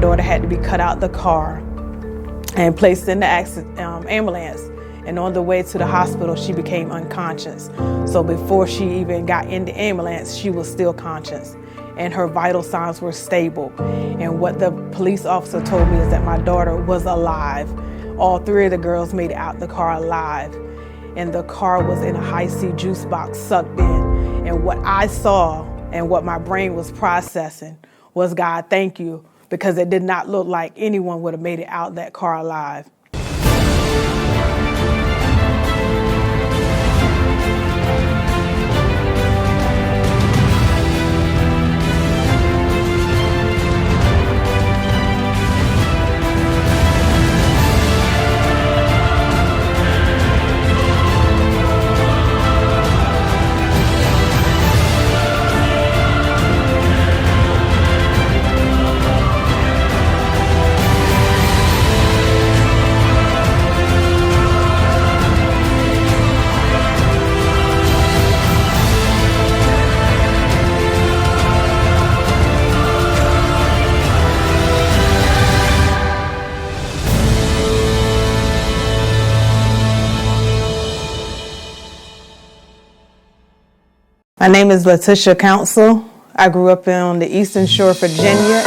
daughter had to be cut out the car and placed in the ambulance. And on the way to the hospital, she became unconscious. So before she even got in the ambulance, she was still conscious. And her vital signs were stable. And what the police officer told me is that my daughter was alive. All three of the girls made it out the car alive. And the car was in a high-C juice box sucked in. And what I saw and what my brain was processing was, God, thank you, because it did not look like anyone would have made it out that car alive. My name is Letitia Council. I grew up on the Eastern Shore, Virginia.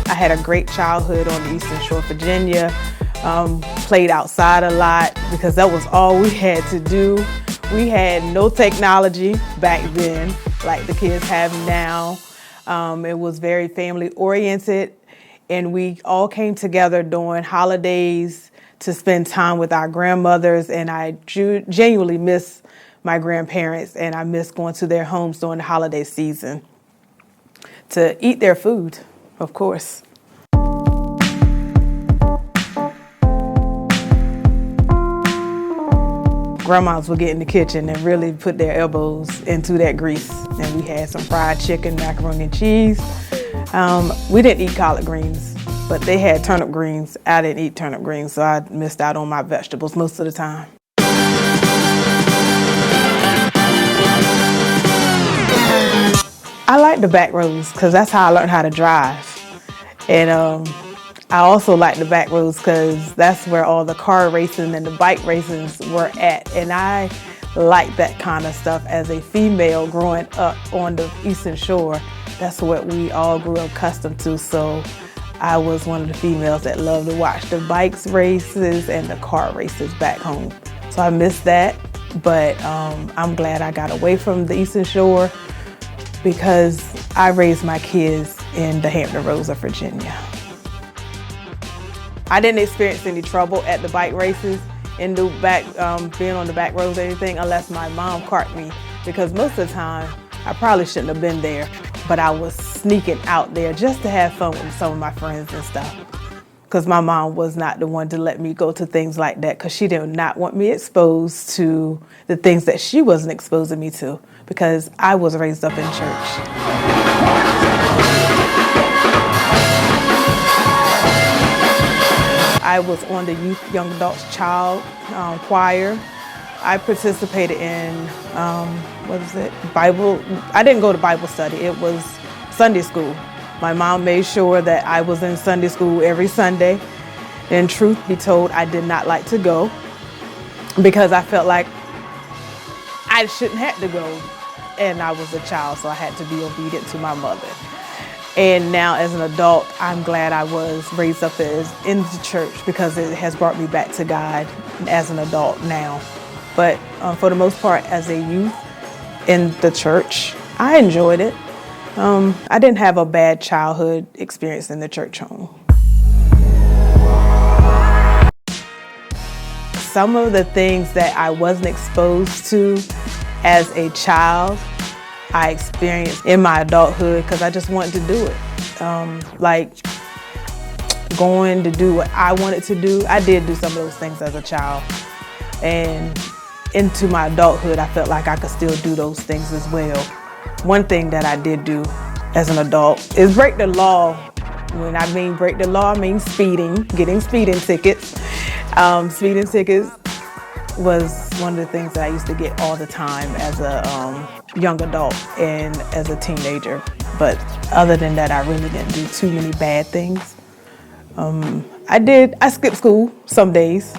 I had a great childhood on the Eastern Shore, Virginia. Played outside a lot because that was all we had to do. We had no technology back then like the kids have now. It was very family oriented. And we all came together during holidays to spend time with our grandmothers. And I genuinely miss my grandparents, and I miss going to their homes during the holiday season to eat their food, of course. Grandmas would get in the kitchen and really put their elbows into that grease. And we had some fried chicken, macaroni and cheese. We didn't eat collard greens, but they had turnip greens. I didn't eat turnip greens, so I missed out on my vegetables most of the time. I like the back roads because that's how I learned how to drive. And I also like the back roads because that's where all the car racing and the bike races were at. And I like that kind of stuff as a female growing up on the Eastern Shore. That's what we all grew accustomed to, so I was one of the females that loved to watch the bikes races and the car races back home. So I missed that, but I'm glad I got away from the Eastern Shore because I raised my kids in the Hampton Roads of Virginia. I didn't experience any trouble at the bike races in the back, being on the back roads or anything, unless my mom caught me, because most of the time I probably shouldn't have been there. But I was sneaking out there just to have fun with some of my friends and stuff. Because my mom was not the one to let me go to things like that, because she did not want me exposed to the things that she wasn't exposing me to, because I was raised up in church. I was on the Youth Young Adults Child choir. I participated in, Bible. I didn't go to Bible study, it was Sunday school. My mom made sure that I was in Sunday school every Sunday. And truth be told, I did not like to go because I felt like I shouldn't have to go. And I was a child, so I had to be obedient to my mother. And now as an adult, I'm glad I was raised up in the church because it has brought me back to God as an adult now. But for the most part, as a youth in the church, I enjoyed it. I didn't have a bad childhood experience in the church home. Some of the things that I wasn't exposed to as a child, I experienced in my adulthood because I just wanted to do it. Like going to do what I wanted to do. I did do some of those things as a child. And into my adulthood, I felt like I could still do those things as well. One thing that I did do as an adult is break the law. When I mean break the law, I mean speeding, getting speeding tickets. Speeding tickets was one of the things that I used to get all the time as a young adult and as a teenager. But other than that, I really didn't do too many bad things. I skipped school some days.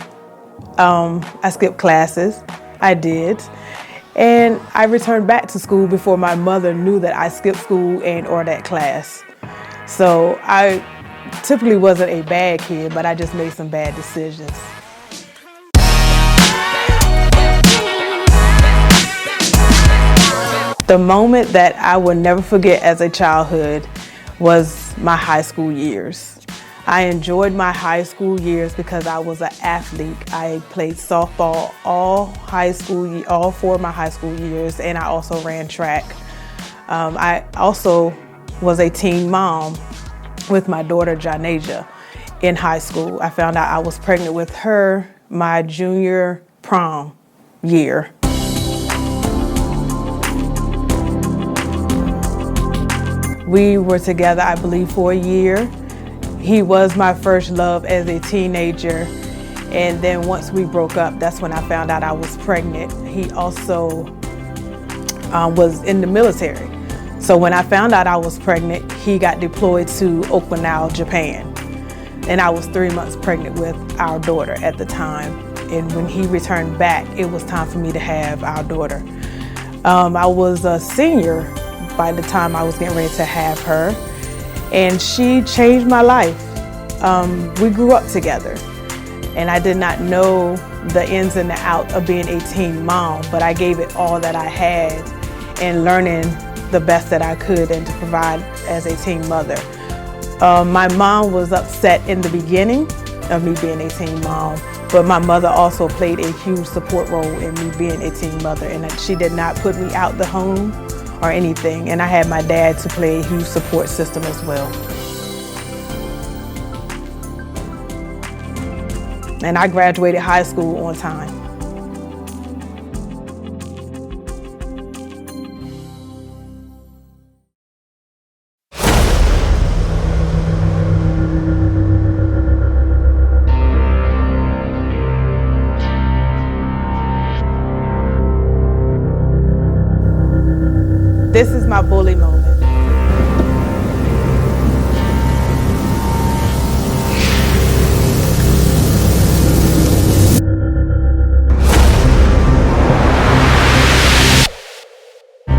I skipped classes. I did. And I returned back to school before my mother knew that I skipped school and or that class. So I typically wasn't a bad kid, but I just made some bad decisions. The moment that I will never forget as a childhood was my high school years. I enjoyed my high school years because I was an athlete. I played softball all 4 of my high school years, and I also ran track. I also was a teen mom with my daughter, Ja Nasia, in high school. I found out I was pregnant with her my junior prom year. We were together, I believe, for a year. He was my first love as a teenager. And then once we broke up, that's when I found out I was pregnant. He also was in the military. So when I found out I was pregnant, he got deployed to Okinawa, Japan. And I was 3 months pregnant with our daughter at the time. And when he returned back, it was time for me to have our daughter. I was a senior by the time I was getting ready to have her. And she changed my life. We grew up together. And I did not know the ins and the outs of being a teen mom, but I gave it all that I had in learning the best that I could and to provide as a teen mother. My mom was upset in the beginning of me being a teen mom, but my mother also played a huge support role in me being a teen mother, and she did not put me out the home or anything, and I had my dad to play a huge support system as well. And I graduated high school on time. This is my bully moment.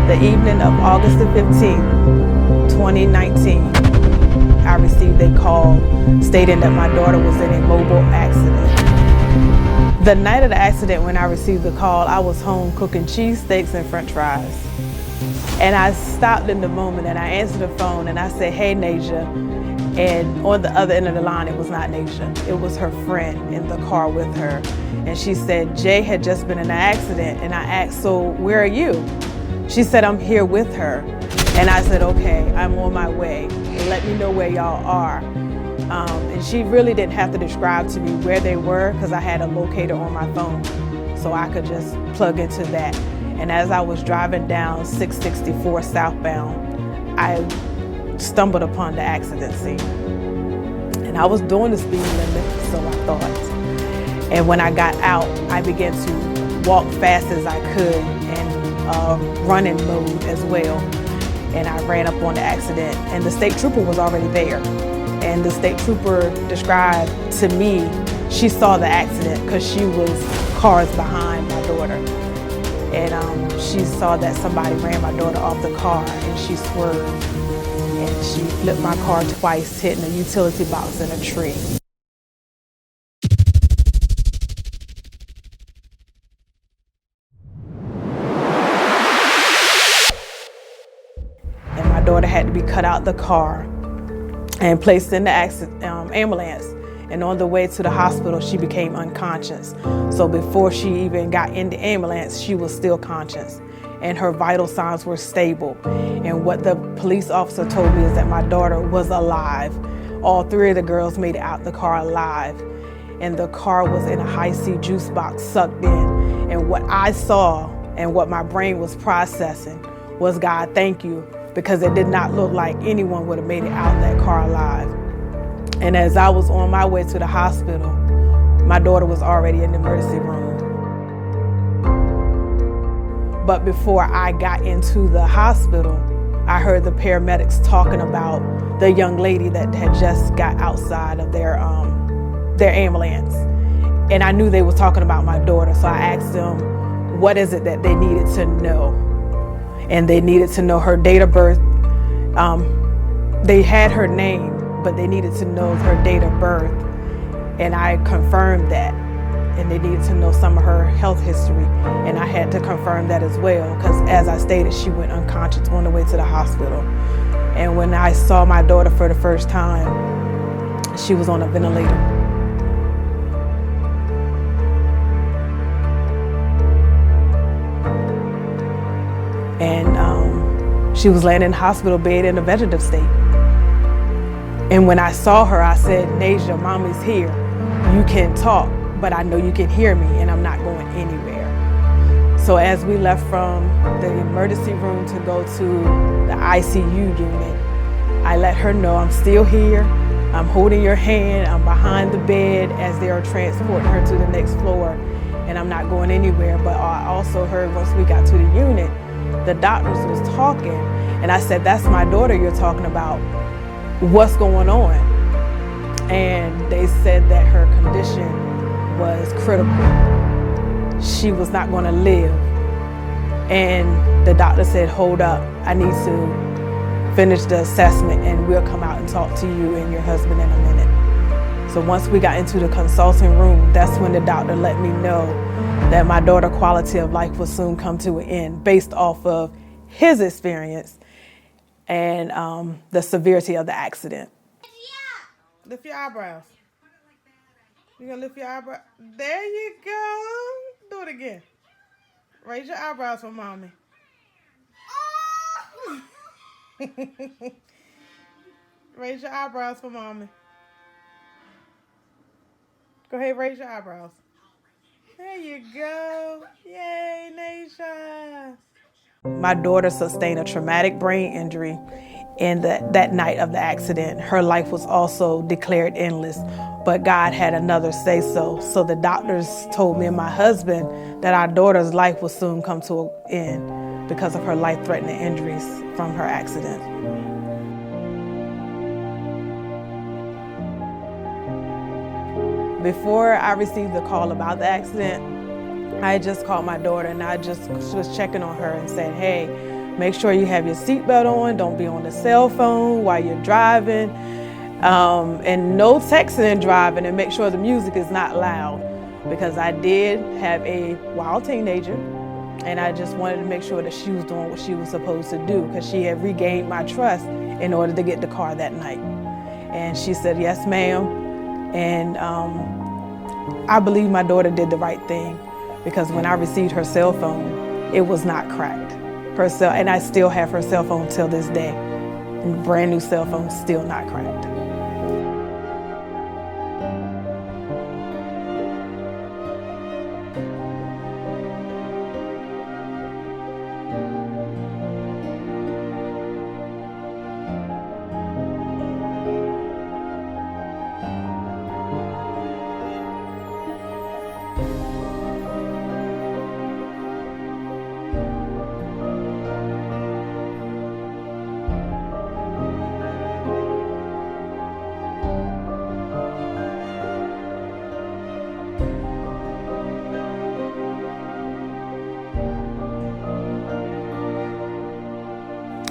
The evening of August the 15th, 2019, I received a call stating that my daughter was in a mobile accident. The night of the accident, when I received the call, I was home cooking cheesesteaks and french fries. And I stopped in the moment and I answered the phone and I said, "Hey, Nasia." And on the other end of the line, it was not Nasia. It was her friend in the car with her. And she said, "Jay had just been in an accident." And I asked, "So where are you?" She said, "I'm here with her." And I said, "Okay, I'm on my way. Let me know where y'all are." And she really didn't have to describe to me where they were because I had a locator on my phone. So I could just plug into that. And as I was driving down 664 southbound, I stumbled upon the accident scene. And I was doing the speed limit, so I thought. And when I got out, I began to walk fast as I could and running mode as well. And I ran up on the accident, and the state trooper was already there. And the state trooper described to me, she saw the accident because she was cars behind my daughter. And she saw that somebody ran my daughter off the car, and she swerved. And she flipped my car twice, hitting a utility box and a tree. And my daughter had to be cut out the car and placed in the ambulance. And on the way to the hospital, she became unconscious. So before she even got in the ambulance, she was still conscious. And her vital signs were stable. And what the police officer told me is that my daughter was alive. All 3 of the girls made it out the car alive. And the car was in a high-C juice box sucked in. And what I saw and what my brain was processing was, "God, thank you," because it did not look like anyone would have made it out that car alive. And as I was on my way to the hospital, my daughter was already in the emergency room. But before I got into the hospital, I heard the paramedics talking about the young lady that had just got outside of their ambulance. And I knew they were talking about my daughter, so I asked them, what is it that they needed to know? And they needed to know her date of birth. They had her name, but they needed to know her date of birth. And I confirmed that. And they needed to know some of her health history. And I had to confirm that as well, because as I stated, she went unconscious on the way to the hospital. And when I saw my daughter for the first time, she was on a ventilator. And she was laying in the hospital bed in a vegetative state. And when I saw her, I said, Nasia, Mommy's here. You can talk, but I know you can hear me, and I'm not going anywhere. So as we left from the emergency room to go to the ICU unit, I let her know I'm still here. I'm holding your hand. I'm behind the bed as they are transporting her to the next floor, and I'm not going anywhere. But I also heard once we got to the unit, the doctors was talking, and I said, that's my daughter you're talking about. What's going on? And they said that her condition was critical. She was not going to live. And the doctor said, hold up, I need to finish the assessment and we'll come out and talk to you and your husband in a minute. So once we got into the consulting room, that's when the doctor let me know that my daughter's quality of life will soon come to an end based off of his experience and the severity of the accident. Lift your eyebrows. You're going to lift your eyebrows. There you go. Do it again. Raise your eyebrows for Mommy. Raise your eyebrows for Mommy. Go ahead, raise your eyebrows. There you go. Yay, Nasia. My daughter sustained a traumatic brain injury in that night of the accident. Her life was also declared endless, but God had another say-so. So the doctors told me and my husband that our daughter's life will soon come to an end because of her life-threatening injuries from her accident. Before I received the call about the accident, I just called my daughter and I just was checking on her and said, hey, make sure you have your seatbelt on, don't be on the cell phone while you're driving, and no texting and driving, and make sure the music is not loud, because I did have a wild teenager and I just wanted to make sure that she was doing what she was supposed to do, because she had regained my trust in order to get the car that night. And she said, yes, ma'am. And I believe my daughter did the right thing, because when I received her cell phone, it was not cracked. And I still have her cell phone till this day. And brand new cell phone, still not cracked.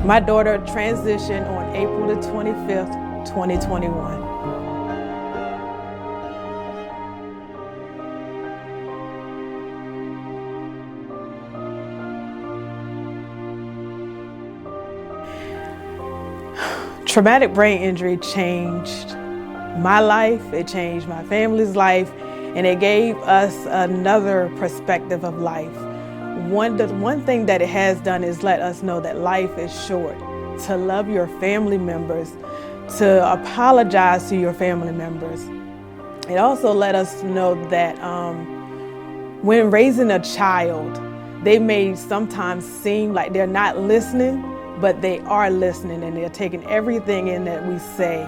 My daughter transitioned on April the 25th, 2021. Traumatic brain injury changed my life, it changed my family's life, and it gave us another perspective of life. The one thing that it has done is let us know that life is short, to love your family members, to apologize to your family members. It also let us know that when raising a child, they may sometimes seem like they're not listening, but they are listening and they're taking everything in that we say.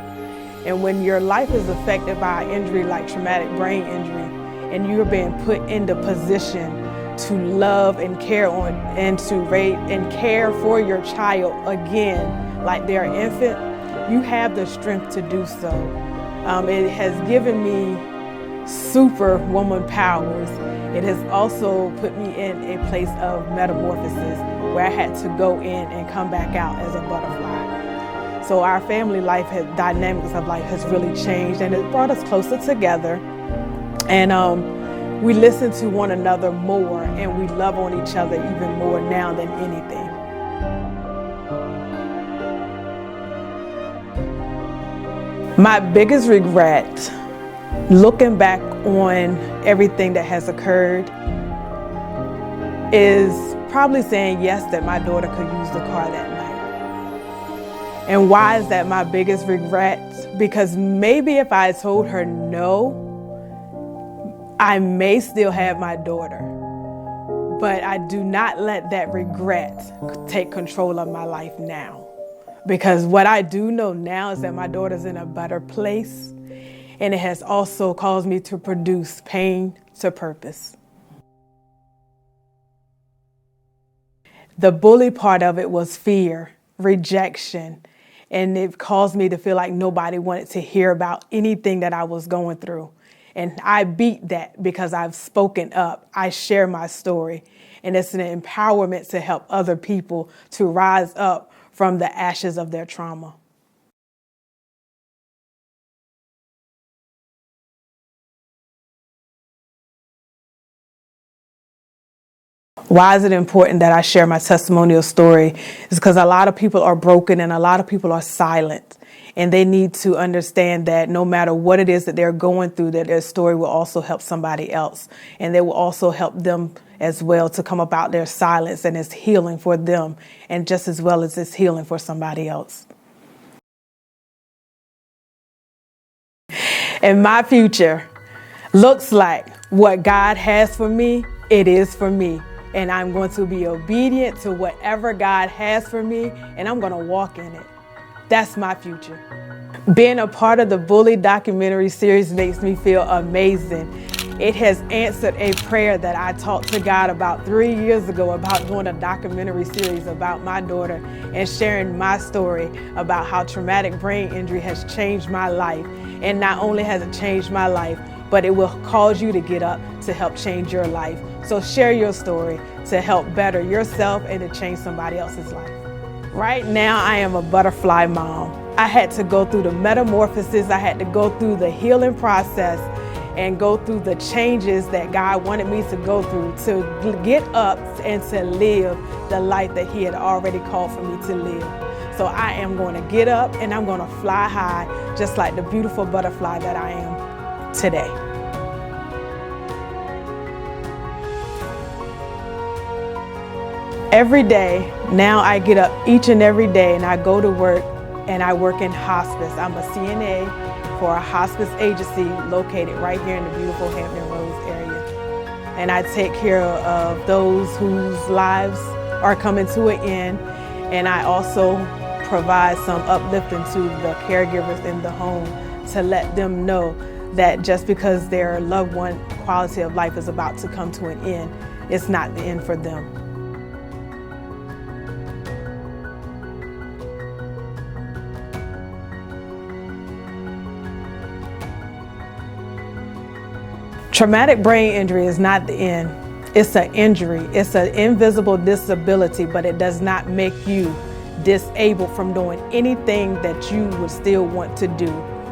And when your life is affected by an injury like traumatic brain injury, and you're being put into position to love and care on and to raise and care for your child again like they're an infant, you have the strength to do so. It has given me superwoman powers. It has also put me in a place of metamorphosis where I had to go in and come back out as a butterfly. So our family life, dynamics of life has really changed, and it brought us closer together. And we listen to one another more, and we love on each other even more now than anything. My biggest regret, looking back on everything that has occurred, is probably saying yes that my daughter could use the car that night. And why is that my biggest regret? Because maybe if I told her no, I may still have my daughter. But I do not let that regret take control of my life now. Because what I do know now is that my daughter's in a better place, and it has also caused me to produce pain to purpose. The bully part of it was fear, rejection, and it caused me to feel like nobody wanted to hear about anything that I was going through. And I beat that because I've spoken up. I share my story, and it's an empowerment to help other people to rise up from the ashes of their trauma. Why is it important that I share my testimonial story? It's because a lot of people are broken and a lot of people are silent. And they need to understand that no matter what it is that they're going through, that their story will also help somebody else. And they will also help them as well to come up out their silence, and it's healing for them, and just as well as it's healing for somebody else. And my future looks like what God has for me, it is for me. And I'm going to be obedient to whatever God has for me, and I'm going to walk in it. That's my future. Being a part of the Bully documentary series makes me feel amazing. It has answered a prayer that I talked to God about 3 years ago about doing a documentary series about my daughter and sharing my story about how traumatic brain injury has changed my life. And not only has it changed my life, but it will cause you to get up to help change your life. So share your story to help better yourself and to change somebody else's life. Right now, I am a butterfly mom. I had to go through the metamorphosis. I had to go through the healing process and go through the changes that God wanted me to go through to get up and to live the life that He had already called for me to live. So I am going to get up and I'm going to fly high, just like the beautiful butterfly that I am today. Every day, now I get up each and every day and I go to work, and I work in hospice. I'm a CNA for a hospice agency located right here in the beautiful Hampton Roads area. And I take care of those whose lives are coming to an end, and I also provide some uplifting to the caregivers in the home to let them know that just because their loved one quality of life is about to come to an end, it's not the end for them. Traumatic brain injury is not the end. It's an injury. It's an invisible disability, but it does not make you disabled from doing anything that you would still want to do.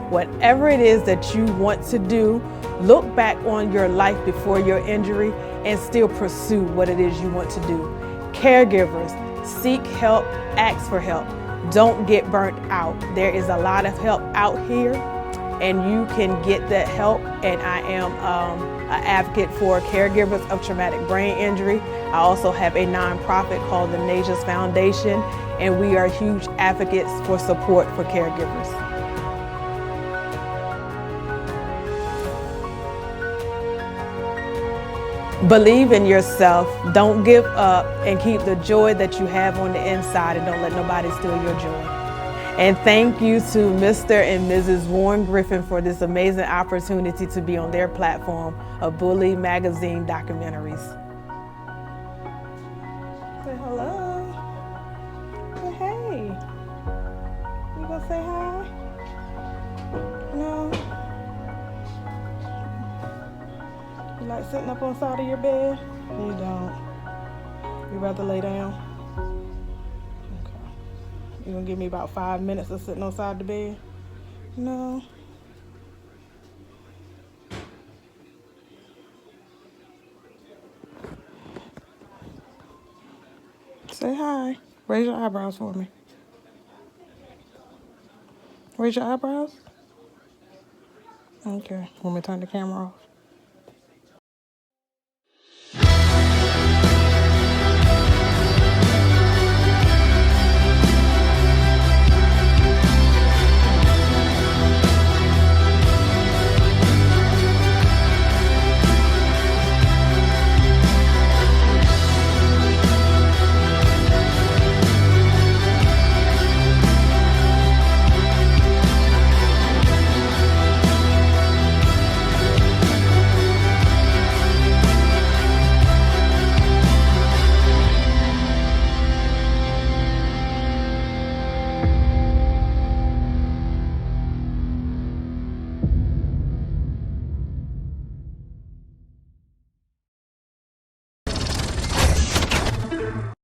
Whatever it is that you want to do, look back on your life before your injury and still pursue what it is you want to do. Caregivers, seek help, ask for help. Don't get burnt out. There is a lot of help out here, and you can get that help. And I am an advocate for caregivers of traumatic brain injury. I also have a nonprofit called the Nasia's Foundation, and we are huge advocates for support for caregivers. Believe in yourself, don't give up, and keep the joy that you have on the inside, and don't let nobody steal your joy. And thank you to Mr. and Mrs. Warren Griffin for this amazing opportunity to be on their platform of Bully Magazine documentaries. Say hello. Say hey. You gonna say hi? No? You like sitting up on the side of your bed? You don't. You rather lay down? Okay. You gonna give me about 5 minutes of sitting on the side of the bed? No? Say hi. Raise your eyebrows for me. Raise your eyebrows. Okay. Want me to turn the camera off?